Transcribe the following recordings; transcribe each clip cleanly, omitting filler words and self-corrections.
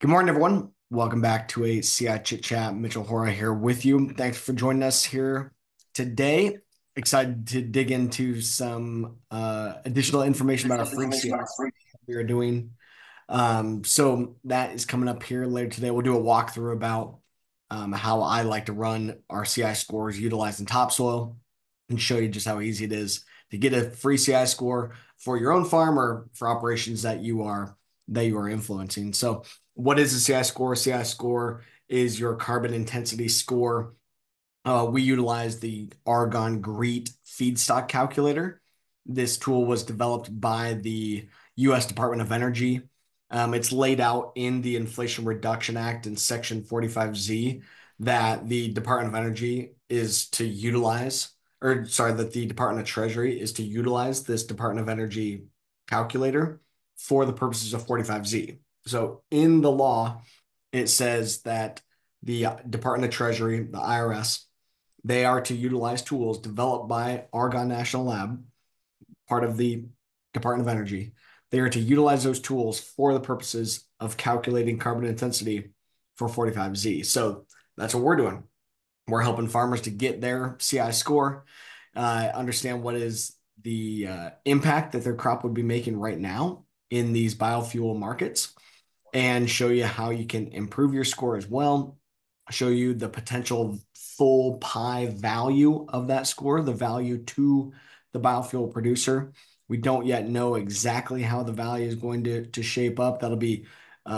Good morning, everyone. Welcome back to a CI Chit Chat. Mitchell Hora here with you. Thanks for joining us here today. Excited to dig into some additional information about our free CI we are doing. So that is coming up here later today. We'll do a walkthrough about how I like to run our CI scores utilizing topsoil and show you just how easy it is to get a free CI score for your own farm or for operations that you are influencing. So what is a CI score? CI score is your carbon intensity score. We utilize the Argonne GREET feedstock calculator. This tool was developed by the U.S. Department of Energy. It's laid out in the Inflation Reduction Act in Section 45Z that the Department of Energy is to utilize, or sorry, that the Department of Treasury is to utilize this Department of Energy calculator for the purposes of 45Z. So in the law, it says that the Department of Treasury, the IRS, they are to utilize tools developed by Argonne National Lab, part of the Department of Energy. They are to utilize those tools for the purposes of calculating carbon intensity for 45Z. So that's what we're doing. We're helping farmers to get their CI score, understand what is the impact that their crop would be making right now in these biofuel markets, and show you how you can improve your score as well, show you the potential full pie value of that score, the value to the biofuel producer. We don't yet know exactly how the value is going to shape up. That'll be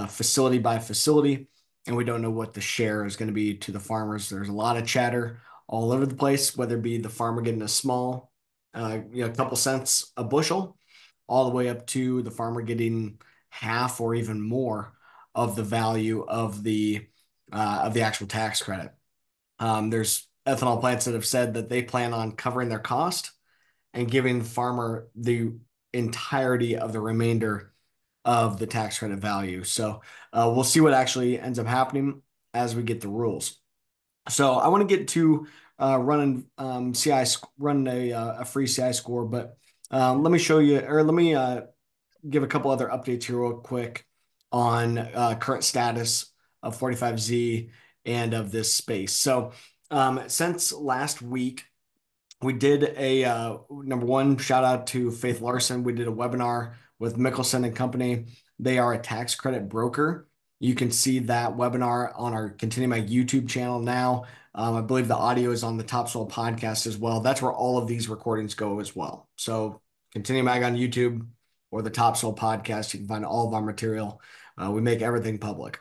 facility by facility, and we don't know what the share is going to be to the farmers. There's a lot of chatter all over the place, whether it be the farmer getting a small, a couple cents a bushel, all the way up to the farmer getting half or even more of the value of the actual tax credit. There's ethanol plants that have said that they plan on covering their cost and giving the farmer the entirety of the remainder of the tax credit value. So we'll see what actually ends up happening as we get the rules. So I want to get to running a free CI score, but let me show you, or let me give a couple other updates here real quick on current status of 45Z and of this space. So since last week, we did a number one, shout out to Faith Larson. We did a webinar with Mickelson and Company. They are a tax credit broker. You can see that webinar on our Continue My YouTube channel now. I believe the audio is on the Topsoil podcast as well. That's where all of these recordings go as well. So Continue Mag on YouTube or the Topsoil podcast. You can find all of our material. We make everything public.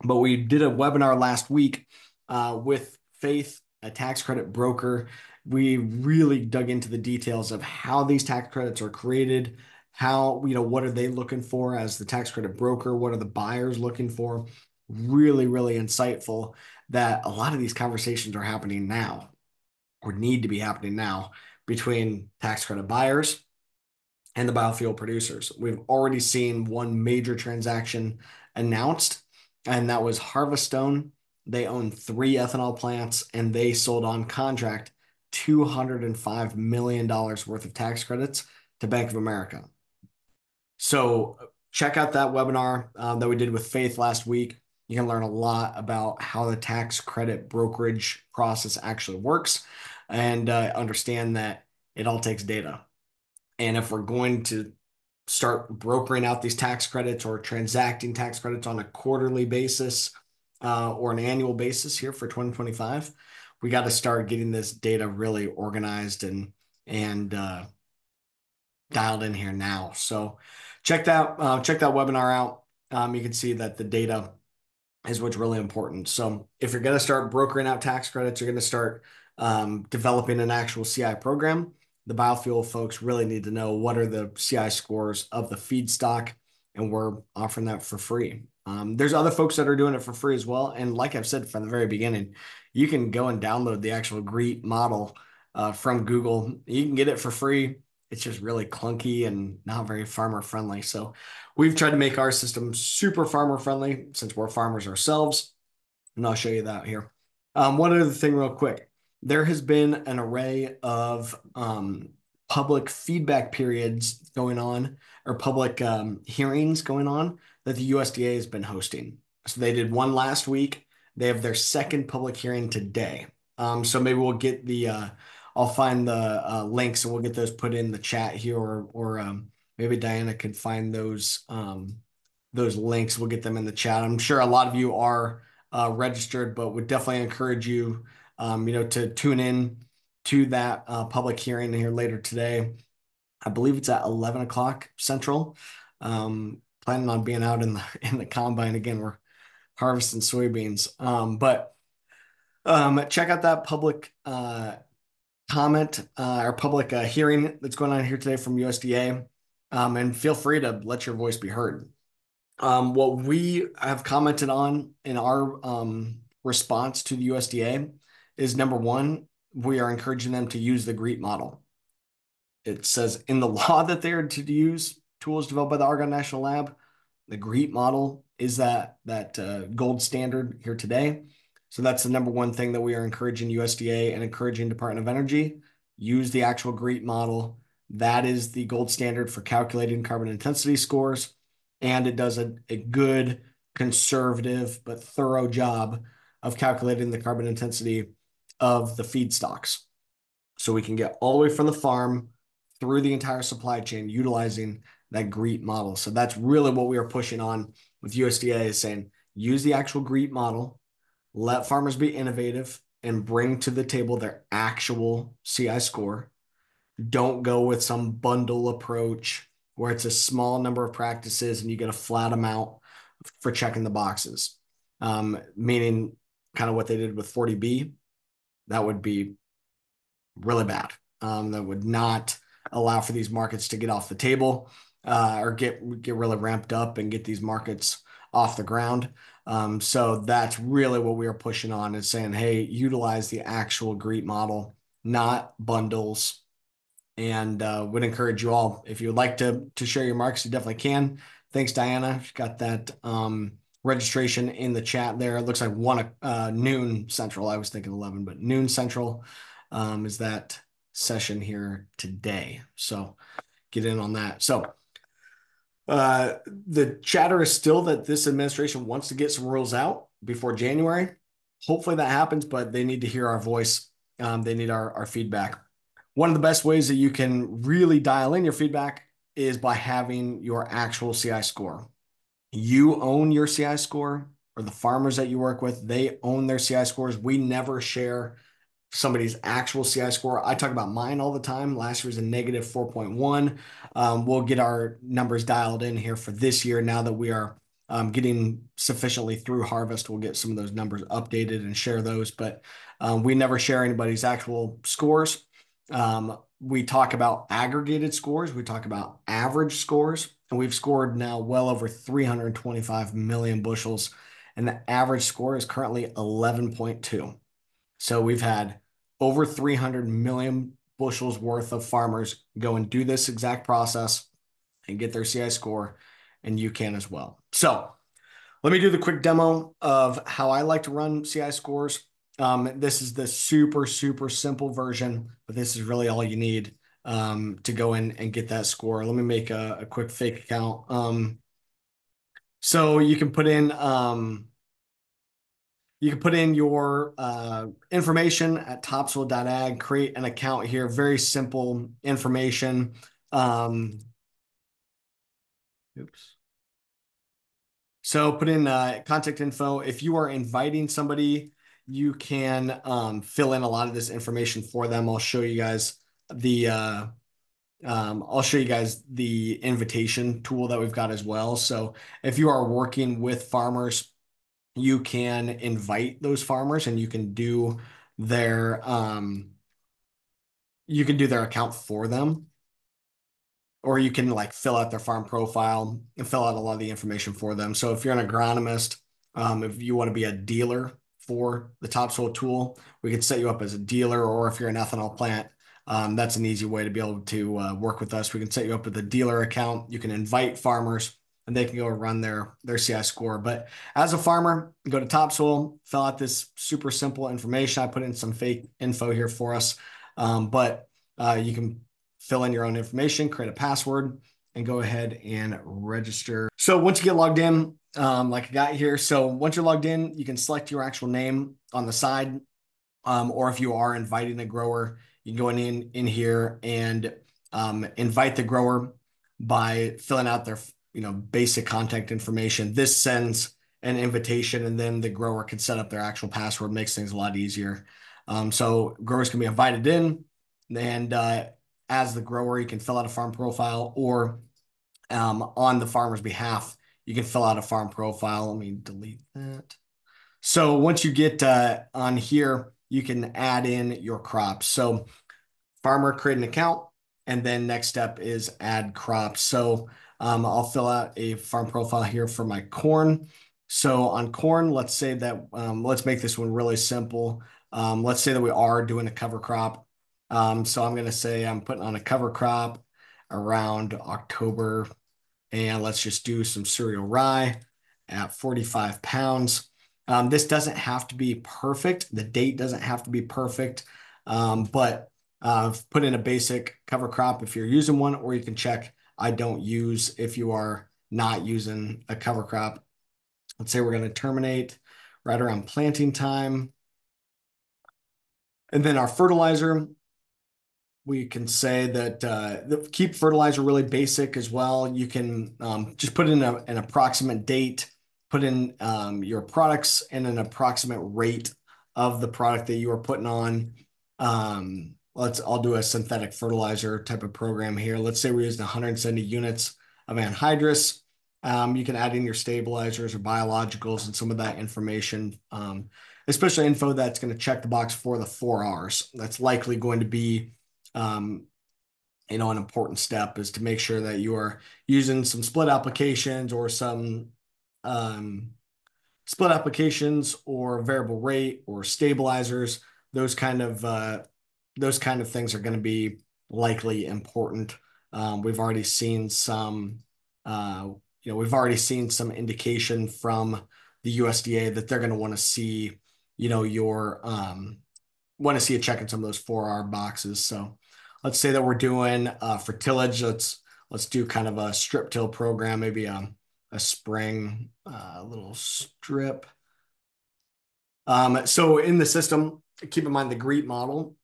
But we did a webinar last week with Faith, a tax credit broker. We really dug into the details of how these tax credits are created, what are they looking for as the tax credit broker? What are the buyers looking for? Really, really insightful that a lot of these conversations are happening now or need to be happening now between tax credit buyers and the biofuel producers. We've already seen one major transaction announced, and that was Harvestone. They own 3 ethanol plants, and they sold on contract $205 million worth of tax credits to Bank of America. So check out that webinar that we did with Faith last week. You can learn a lot about how the tax credit brokerage process actually works and understand that it all takes data. And if we're going to start brokering out these tax credits or transacting tax credits on a quarterly basis or an annual basis here for 2025, we got to start getting this data really organized and dialed in here now. So check that webinar out. You can see that the data is what's really important. So if you're going to start brokering out tax credits, you're going to start developing an actual CI program. The biofuel folks really need to know what are the CI scores of the feedstock, and we're offering that for free. There's other folks that are doing it for free as well. And like I've said from the very beginning, you can go and download the actual GREET model from Google. You can get it for free. It's just really clunky and not very farmer friendly. So we've tried to make our system super farmer friendly since we're farmers ourselves. And I'll show you that here. One other thing real quick. There has been an array of public feedback periods going on, or public hearings going on that the USDA has been hosting. So they did one last week. They have their second public hearing today. So maybe we'll get I'll find the links and we'll get those put in the chat here, or maybe Diana could find those links. We'll get them in the chat. I'm sure a lot of you are registered, but would definitely encourage you, to tune in to that public hearing here later today. I believe it's at 11 o'clock Central. Planning on being out in the combine again. We're harvesting soybeans. But check out that public comment or public hearing that's going on here today from USDA, and feel free to let your voice be heard. What we have commented on in our response to the USDA is, number one, we are encouraging them to use the GREET model. It says in the law that they are to use tools developed by the Argonne National Lab. The GREET model is that gold standard here today. So that's the number one thing that we are encouraging USDA and encouraging Department of Energy. Use the actual GREET model. That is the gold standard for calculating carbon intensity scores. And it does a good, conservative, but thorough job of calculating the carbon intensity of the feedstocks. So we can get all the way from the farm through the entire supply chain utilizing that GREET model. So that's really what we are pushing on with USDA, is saying, use the actual GREET model, let farmers be innovative and bring to the table their actual CI score. Don't go with some bundle approach where it's a small number of practices and you get a flat amount for checking the boxes. Meaning kind of what they did with 40B. That would be really bad. That would not allow for these markets to get off the table, or get really ramped up and get these markets off the ground. So that's really what we are pushing on, is saying, hey, utilize the actual GREET model, not bundles. And would encourage you all, if you would like to share your marks, you definitely can. Thanks, Diana. She's got that registration in the chat there. It looks like noon Central. I was thinking 11, but noon Central is that session here today. So get in on that. So the chatter is still that this administration wants to get some rules out before January. Hopefully that happens, but they need to hear our voice. They need our feedback. One of the best ways that you can really dial in your feedback is by having your actual CI score. You own your CI score, or the farmers that you work with, they own their CI scores. We never share somebody's actual CI score. I talk about mine all the time. Last year was a negative 4.1. We'll get our numbers dialed in here for this year. Now that we are getting sufficiently through harvest, we'll get some of those numbers updated and share those. But we never share anybody's actual scores. We talk about aggregated scores. We talk about average scores. And we've scored now well over 325 million bushels. And the average score is currently 11.2. So we've had over 300 million bushels worth of farmers go and do this exact process and get their CI score, and you can as well. So let me do the quick demo of how I like to run CI scores. This is the super, super simple version, but this is really all you need to go in and get that score. Let me make a quick fake account. So you can put in your information at TopSoil.ag, create an account here, very simple information. Oops. So put in contact info. If you are inviting somebody, you can fill in a lot of this information for them. I'll show you guys the invitation tool that we've got as well. So if you are working with farmers, you can invite those farmers and you can do their account for them, or you can like fill out their farm profile and fill out a lot of the information for them. So if you're an agronomist, if you want to be a dealer for the topsoil tool, we can set you up as a dealer. Or if you're an ethanol plant, that's an easy way to be able to work with us. We can set you up with a dealer account. You can invite farmers and they can go run their CI score. But as a farmer, go to Topsoil, fill out this super simple information. I put in some fake info here for us, but you can fill in your own information, create a password, and go ahead and register. So once you get logged in, like I got here. So once you're logged in, you can select your actual name on the side. Or if you are inviting a grower, you can go in here and invite the grower by filling out their basic contact information. This sends an invitation, and then the grower can set up their actual password. Makes things a lot easier. So growers can be invited in, and as the grower, you can fill out a farm profile, or on the farmer's behalf, you can fill out a farm profile. Let me delete that. So once you get on here, you can add in your crops. So farmer create an account, and then next step is add crops. So I'll fill out a farm profile here for my corn. So on corn, let's say that let's make this one really simple. Let's say that we are doing a cover crop. So I'm going to say I'm putting on a cover crop around October, and let's just do some cereal rye at 45 pounds. This doesn't have to be perfect. The date doesn't have to be perfect, but put in a basic cover crop if you're using one, or you can check I don't use if you are not using a cover crop. Let's say we're going to terminate right around planting time. And then our fertilizer, we can say that keep fertilizer really basic as well. You can just put in an approximate date, put in your products and an approximate rate of the product that you are putting on. I'll do a synthetic fertilizer type of program here. Let's say we're using 170 units of anhydrous. You can add in your stabilizers or biologicals and some of that information, especially info that's going to check the box for the 4Rs. That's likely going to be an important step, is to make sure that you are using some split applications or some split applications or variable rate or stabilizers. Those kind of things are going to be likely important. We've already seen some indication from the USDA that they're going to want to see, your want to see a check in some of those 4R boxes. So let's say that we're doing for tillage, let's do kind of a strip till program, maybe a spring little strip. So in the system, keep in mind the GREET model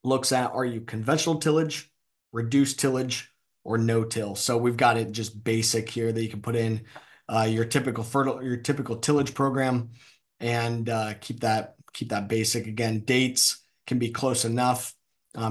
looks at, are you conventional tillage, reduced tillage, or no-till? So we've got it just basic here that you can put in your typical tillage program, and keep that basic. Again, dates can be close enough.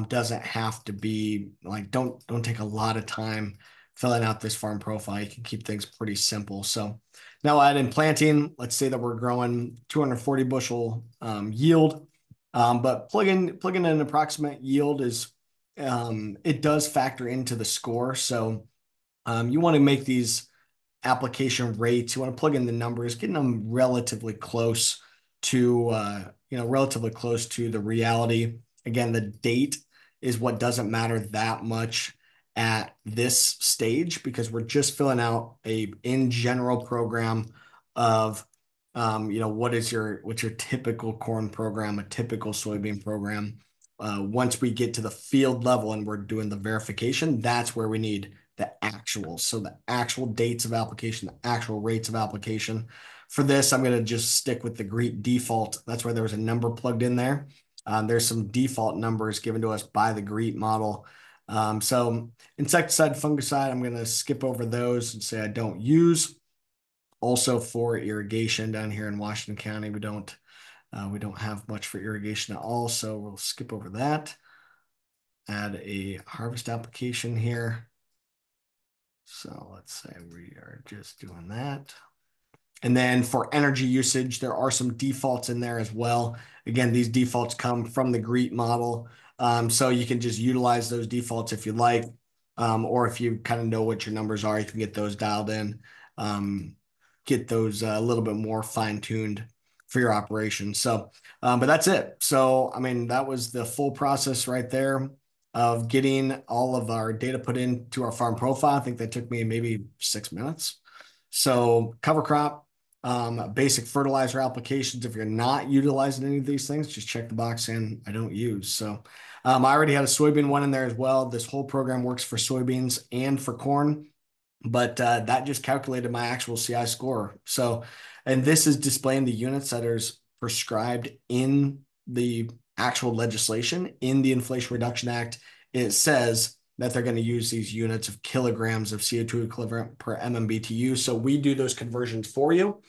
Doesn't have to be like, don't take a lot of time filling out this farm profile. You can keep things pretty simple. So now add in planting. Let's say that we're growing 240 bushel yield, but plugging in an approximate yield is it does factor into the score. So you want to make these application rates. You want to plug in the numbers, getting them relatively close to the reality. Again, the date is what doesn't matter that much at this stage, because we're just filling out a in general program of what's your typical corn program, a typical soybean program. Once we get to the field level and we're doing the verification, that's where we need the actuals. So the actual dates of application, the actual rates of application. For this, I'm going to just stick with the GREET default. That's why there was a number plugged in there. There's some default numbers given to us by the GREET model. So insecticide, fungicide, I'm going to skip over those and say I don't use. Also for irrigation down here in Washington County, we don't have much for irrigation at all, so we'll skip over that. Add a harvest application here. So let's say we are just doing that. And then for energy usage, there are some defaults in there as well. Again, these defaults come from the GREET model. So you can just utilize those defaults if you like, or if you kind of know what your numbers are, you can get those dialed in, get those a little bit more fine-tuned for your operation. So, but that's it. So, I mean, that was the full process right there of getting all of our data put into our farm profile. I think that took me maybe 6 minutes. So cover crop, basic fertilizer applications. If you're not utilizing any of these things, just check the box in I don't use. So I already had a soybean one in there as well. This whole program works for soybeans and for corn. but that just calculated my actual CI score. So, and this is displaying the units that are prescribed in the actual legislation in the Inflation Reduction Act. It says that they're going to use these units of kilograms of CO2 equivalent per MMBTU. So we do those conversions for you.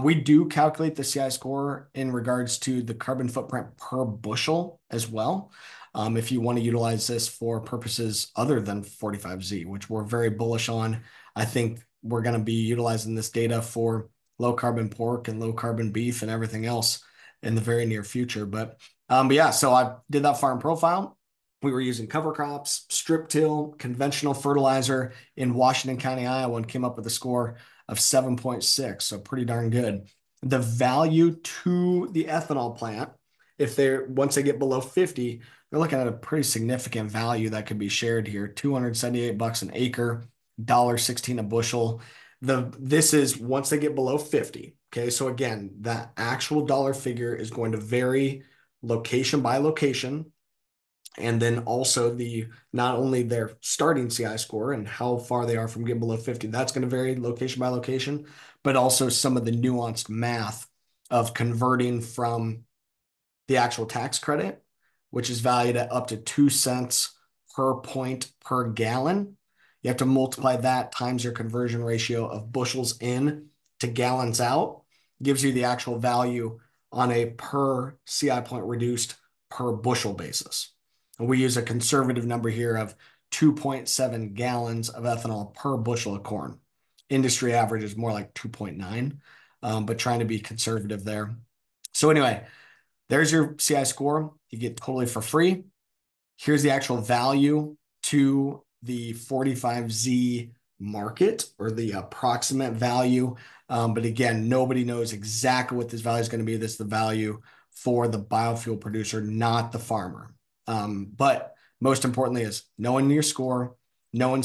We do calculate the CI score in regards to the carbon footprint per bushel as well. If you want to utilize this for purposes other than 45Z, which we're very bullish on, I think we're going to be utilizing this data for low carbon pork and low carbon beef and everything else in the very near future. But yeah, so I did that farm profile. We were using cover crops, strip till, conventional fertilizer in Washington County, Iowa, and came up with a score of 7.6, so pretty darn good. The value to the ethanol plant, if they're once they get below 50, they're looking at a pretty significant value that could be shared here. $278 an acre, $1.16 a bushel. This is once they get below 50. Okay, so again, that actual dollar figure is going to vary location by location, and then also not only their starting CI score and how far they are from getting below 50, that's going to vary location by location, but also some of the nuanced math of converting from the actual tax credit, which is valued at up to 2 cents per point per gallon. You have to multiply that times your conversion ratio of bushels in to gallons out, gives you the actual value on a per CI point reduced per bushel basis. And we use a conservative number here of 2.7 gallons of ethanol per bushel of corn. Industry average is more like 2.9, but trying to be conservative there. So anyway, there's your CI score. You get totally for free. Here's the actual value to the 45Z market, or the approximate value. But again, nobody knows exactly what this value is going to be. This is the value for the biofuel producer, not the farmer. But most importantly is knowing your score, knowing,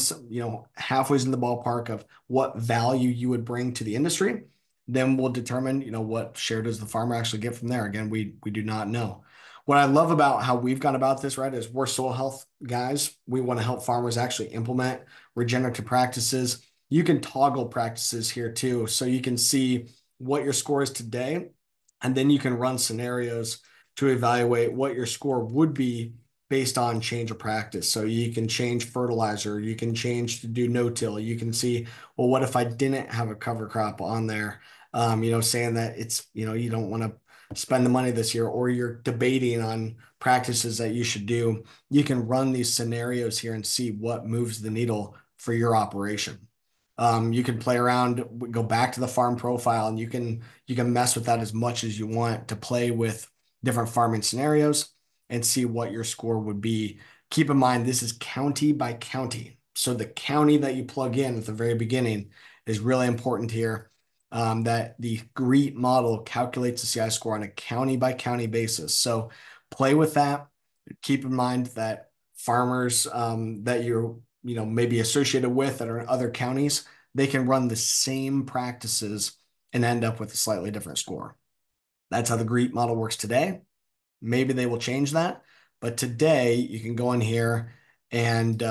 halfway's in the ballpark of what value you would bring to the industry. Then we'll determine, what share does the farmer actually get from there. Again, we do not know. What I love about how we've gone about this, right, is we're soil health guys. We want to help farmers actually implement regenerative practices. You can toggle practices here too. So you can see what your score is today, and then you can run scenarios to evaluate what your score would be based on change of practice. So you can change fertilizer, you can change to do no-till. You can see, well, what if I didn't have a cover crop on there? Saying that it's, you don't want to spend the money this year, or you're debating on practices that you should do. You can run these scenarios here and see what moves the needle for your operation. You can play around, go back to the farm profile, and you can mess with that as much as you want to play with different farming scenarios and see what your score would be. Keep in mind, this is county by county. So the county that you plug in at the very beginning is really important here. That the GREET model calculates the CI score on a county by county basis. So play with that. Keep in mind that farmers that you're maybe associated with that are in other counties, they can run the same practices and end up with a slightly different score. That's how the GREET model works today. Maybe they will change that, but today you can go in here and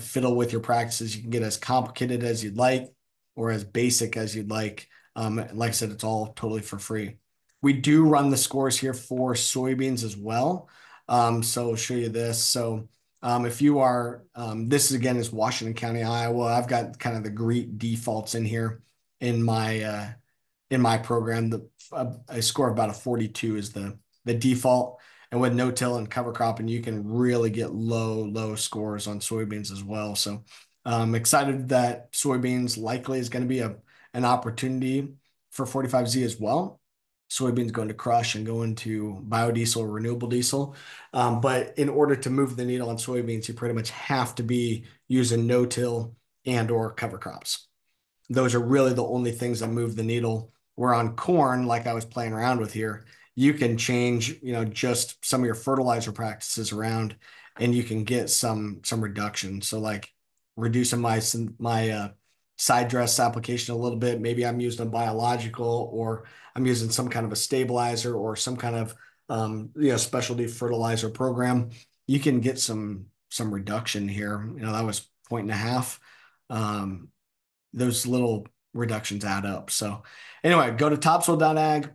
fiddle with your practices. You can get as complicated as you'd like or as basic as you'd like. Like I said, it's all totally for free. We do run the scores here for soybeans as well. So I'll show you this. So if you are, this again is Washington County, Iowa. I've got kind of the GREET defaults in here in my program. A score of about a 42 is the default. And with no-till and cover cropping, you can really get low scores on soybeans as well. So I'm excited that soybeans likely is going to be an opportunity for 45Z as well. Soybeans going to crush and go into biodiesel or renewable diesel. But in order to move the needle on soybeans, you pretty much have to be using no-till and or cover crops. Those are really the only things that move the needle. Where on corn, like I was playing around with here, you can change, just some of your fertilizer practices around, and you can get some reduction. So like reducing my side dress application a little bit. Maybe I'm using a biological, or I'm using some kind of a stabilizer, or some kind of specialty fertilizer program. You can get some reduction here. That was 1.5 those little reductions add up. So anyway, go to TopSoil.ag.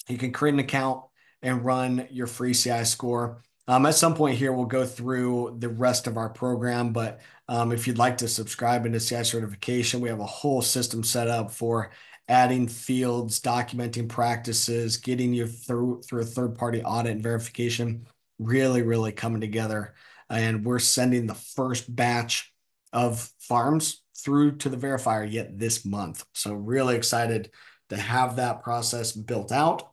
You can create an account and run your free CI score. At some point here, we'll go through the rest of our program, but if you'd like to subscribe into CI certification, we have a whole system set up for adding fields, documenting practices, getting you through a third-party audit and verification, really, really coming together. And we're sending the first batch of farms through to the verifier yet this month. So really excited to have that process built out,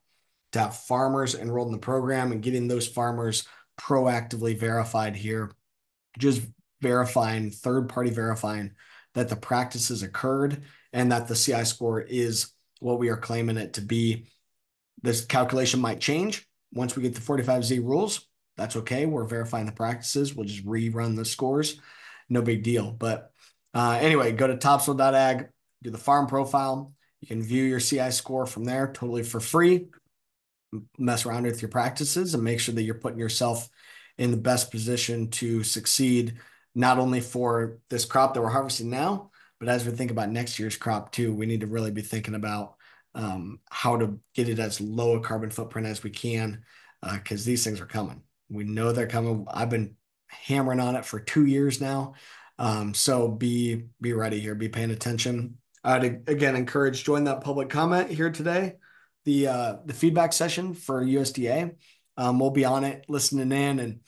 to have farmers enrolled in the program and getting those farmers proactively verified here, just verifying, third-party verifying that the practices occurred and that the CI score is what we are claiming it to be. This calculation might change once we get the 45Z rules. That's okay. We're verifying the practices. We'll just rerun the scores. No big deal. But anyway, go to TopSoil.ag, do the farm profile. You can view your CI score from there totally for free. Mess around with your practices and make sure that you're putting yourself in the best position to succeed, not only for this crop that we're harvesting now, but as we think about next year's crop too. We need to really be thinking about how to get it as low a carbon footprint as we can, because these things are coming. We know they're coming. I've been hammering on it for 2 years now. So be ready here, be paying attention. I'd again encourage join that public comment here today. The feedback session for USDA. We'll be on it, listening in, and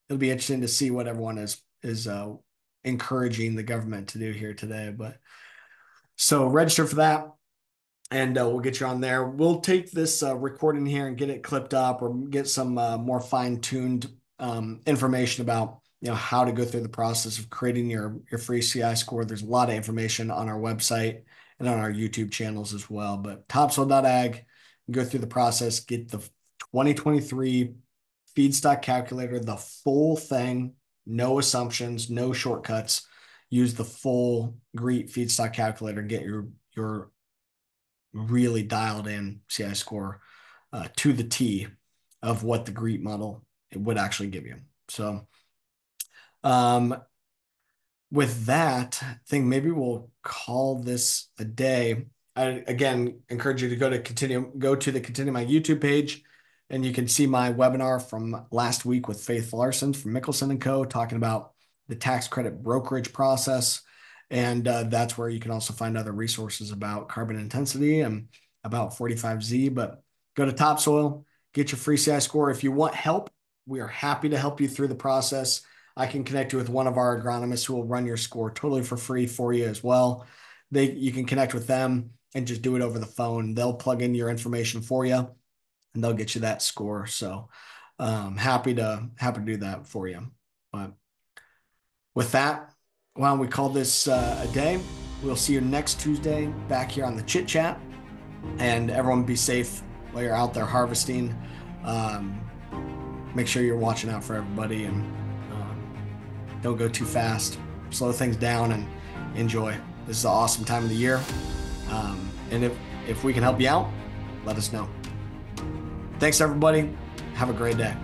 it'll be interesting to see what everyone is encouraging the government to do here today. But so register for that, and we'll get you on there. We'll take this recording here and get it clipped up, or get some more fine-tuned information about how to go through the process of creating your free CI score. There's a lot of information on our website and on our YouTube channels as well. But TopSoil.ag, go through the process, get the 2023 feedstock calculator, the full thing, no assumptions, no shortcuts. Use the full GREET feedstock calculator, get your really dialed in CI score to the T of what the GREET model it would actually give you. So with that, I think maybe we'll call this a day. I again encourage you to go to the Continue My YouTube page, and you can see my webinar from last week with Faith Larson from Mickelson & Co. talking about the tax credit brokerage process. And that's where you can also find other resources about carbon intensity and about 45Z. But go to TopSoil, get your free CI score. If you want help, we are happy to help you through the process. I can connect you with one of our agronomists who will run your score totally for free for you as well. You can connect with them and just do it over the phone. They'll plug in your information for you, and they'll get you that score. So happy to do that for you. But with that, why don't we call this a day? We'll see you next Tuesday back here on the Chit Chat, and everyone be safe while you're out there harvesting. Make sure you're watching out for everybody, and don't go too fast. Slow things down and enjoy. This is an awesome time of the year. And if we can help you out, let us know. Thanks, everybody. Have a great day.